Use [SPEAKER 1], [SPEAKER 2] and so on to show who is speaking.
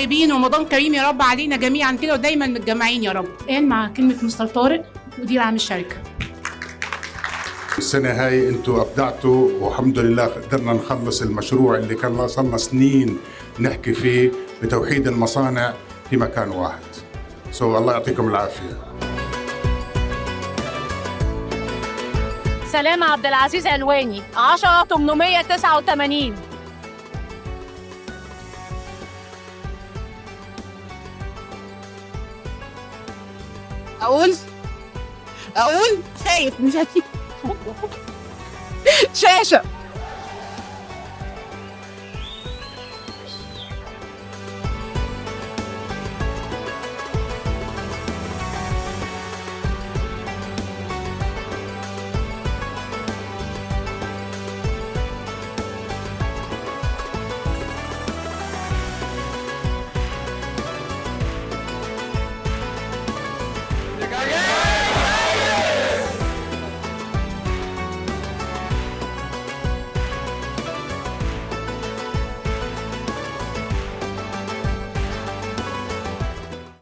[SPEAKER 1] طيبين ورمضان كريم يا رب علينا جميعا كده ودايما متجمعين يا رب. الآن مع كلمة مستر طارق مدير عام الشركة.
[SPEAKER 2] السنة هاي انتوا ابدعتوا والحمد لله قدرنا نخلص المشروع اللي كان صار سنين نحكي فيه بتوحيد المصانع في مكان واحد. الله يعطيكم العافية.
[SPEAKER 3] سلامة عبد العزيز علواني 10889.
[SPEAKER 4] اقول خايف مش هتيجي شاشة